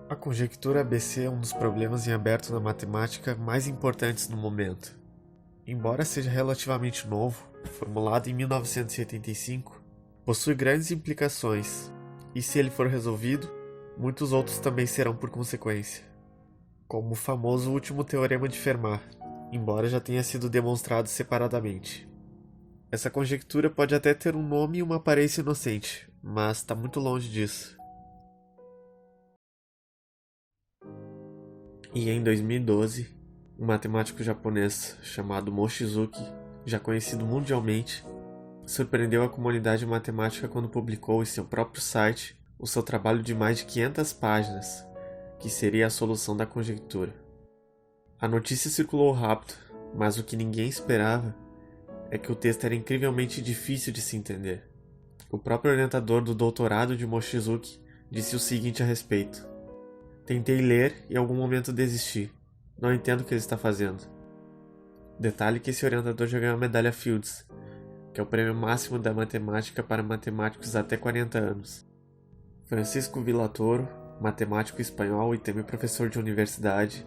A conjectura ABC é um dos problemas em aberto na matemática mais importantes no momento. Embora seja relativamente novo, formulado em 1985, possui grandes implicações, e se ele for resolvido, muitos outros também serão por consequência, como o famoso último teorema de Fermat, embora já tenha sido demonstrado separadamente. Essa conjectura pode até ter um nome e uma aparência inocente, mas está muito longe disso. E em 2012, um matemático japonês chamado Mochizuki, já conhecido mundialmente, surpreendeu a comunidade matemática quando publicou em seu próprio site o seu trabalho de mais de 500 páginas, que seria a solução da conjectura. A notícia circulou rápido, mas o que ninguém esperava é que o texto era incrivelmente difícil de se entender. O próprio orientador do doutorado de Mochizuki disse o seguinte a respeito: "Tentei ler e em algum momento desisti. Não entendo o que ele está fazendo." Detalhe que esse orientador já ganhou a medalha Fields, que é o prêmio máximo da matemática para matemáticos até 40 anos. Francisco Villatoro, matemático espanhol e também professor de universidade,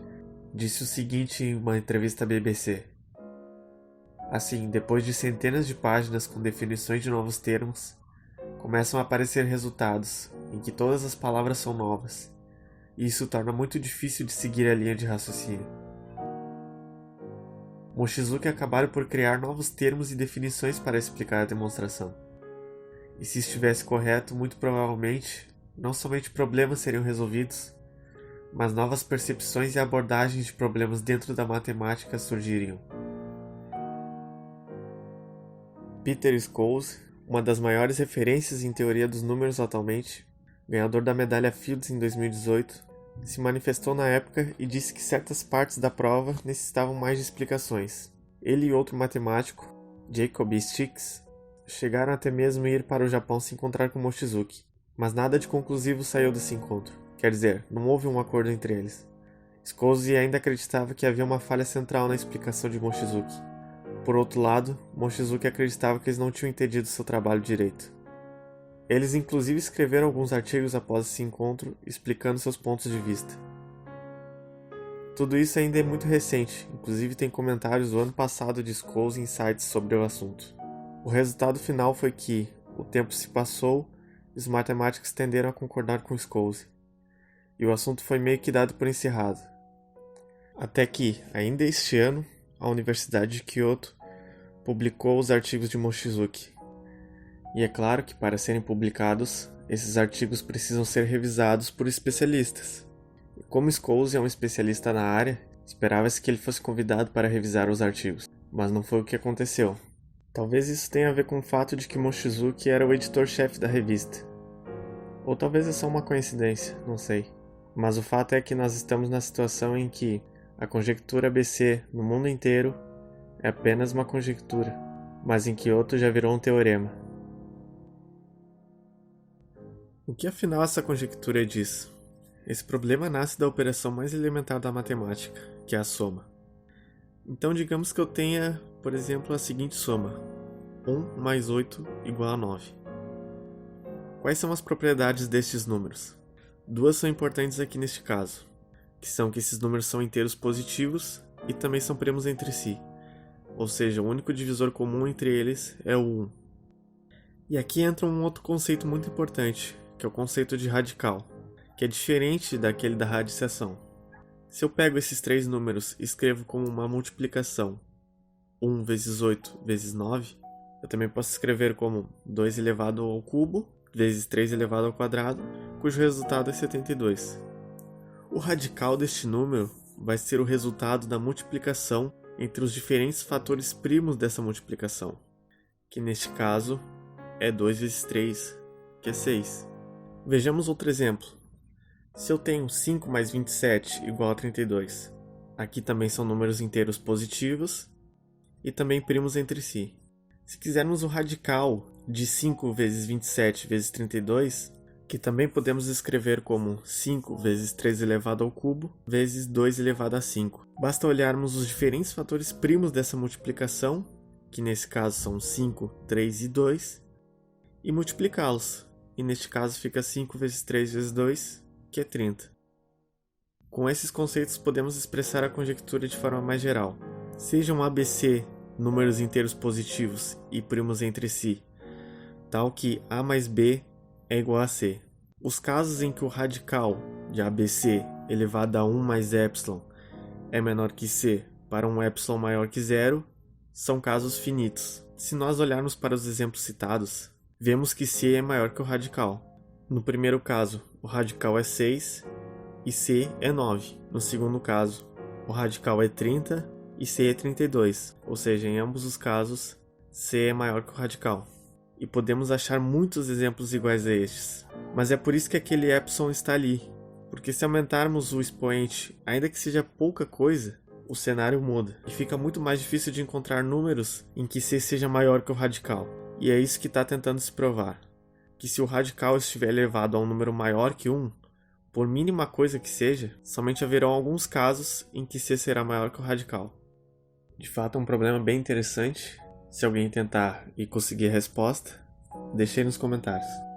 disse o seguinte em uma entrevista à BBC: "Assim, depois de centenas de páginas com definições de novos termos, começam a aparecer resultados em que todas as palavras são novas, e isso torna muito difícil de seguir a linha de raciocínio." Mochizuki acabaram por criar novos termos e definições para explicar a demonstração. E se estivesse correto, muito provavelmente, não somente problemas seriam resolvidos, mas novas percepções e abordagens de problemas dentro da matemática surgiriam. Peter Scholes, uma das maiores referências em teoria dos números atualmente, ganhador da medalha Fields em 2018, se manifestou na época e disse que certas partes da prova necessitavam mais de explicações. Ele e outro matemático, Jacob Stix, chegaram até mesmo a ir para o Japão se encontrar com Mochizuki, mas nada de conclusivo saiu desse encontro. Quer dizer, não houve um acordo entre eles. Scholes ainda acreditava que havia uma falha central na explicação de Mochizuki. Por outro lado, Mochizuki acreditava que eles não tinham entendido seu trabalho direito. Eles inclusive escreveram alguns artigos após esse encontro, explicando seus pontos de vista. Tudo isso ainda é muito recente, inclusive tem comentários do ano passado de Scholes em sites sobre o assunto. O resultado final foi que, o tempo se passou e os matemáticos tenderam a concordar com Scholes, e o assunto foi meio que dado por encerrado. Até que, ainda este ano, a Universidade de Kyoto publicou os artigos de Mochizuki. E é claro que para serem publicados, esses artigos precisam ser revisados por especialistas. E como Scholes é um especialista na área, esperava-se que ele fosse convidado para revisar os artigos, mas não foi o que aconteceu. Talvez isso tenha a ver com o fato de que Mochizuki era o editor-chefe da revista. Ou talvez é só uma coincidência, não sei. Mas o fato é que nós estamos na situação em que a conjectura ABC no mundo inteiro é apenas uma conjectura, mas em Kyoto já virou um teorema. O que afinal essa conjectura diz? Esse problema nasce da operação mais elementar da matemática, que é a soma. Então digamos que eu tenha, por exemplo, a seguinte soma: 1 mais 8 igual a 9. Quais são as propriedades destes números? Duas são importantes aqui neste caso, que são que esses números são inteiros positivos e também são primos entre si, ou seja, o único divisor comum entre eles é o 1. E aqui entra um outro conceito muito importante, que é o conceito de radical, que é diferente daquele da radiciação. Se eu pego esses três números e escrevo como uma multiplicação 1 vezes 8 vezes 9, eu também posso escrever como 2 elevado ao cubo vezes 3 elevado ao quadrado, cujo resultado é 72. O radical deste número vai ser o resultado da multiplicação entre os diferentes fatores primos dessa multiplicação, que neste caso é 2 vezes 3, que é 6. Vejamos outro exemplo. Se eu tenho 5 mais 27 igual a 32, aqui também são números inteiros positivos e também primos entre si. Se quisermos o radical de 5 vezes 27 vezes 32, que também podemos escrever como 5 vezes 3 elevado ao cubo vezes 2 elevado a 5. Basta olharmos os diferentes fatores primos dessa multiplicação, que nesse caso são 5, 3 e 2, e multiplicá-los. E neste caso fica 5 vezes 3 vezes 2, que é 30. Com esses conceitos podemos expressar a conjectura de forma mais geral. Sejam ABC números inteiros positivos e primos entre si, tal que A mais B é igual a C. Os casos em que o radical de ABC elevado a 1 mais epsilon é menor que C para um epsilon maior que zero são casos finitos. Se nós olharmos para os exemplos citados, vemos que C é maior que o radical. No primeiro caso, o radical é 6 e C é 9. No segundo caso, o radical é 30 e C é 32, ou seja, em ambos os casos, C é maior que o radical. E podemos achar muitos exemplos iguais a estes. Mas é por isso que aquele epsilon está ali, porque se aumentarmos o expoente, ainda que seja pouca coisa, o cenário muda e fica muito mais difícil de encontrar números em que C seja maior que o radical. E é isso que está tentando se provar, que se o radical estiver elevado a um número maior que 1, por mínima coisa que seja, somente haverão alguns casos em que C será maior que o radical. De fato é um problema bem interessante. Se alguém tentar e conseguir a resposta, deixe aí nos comentários.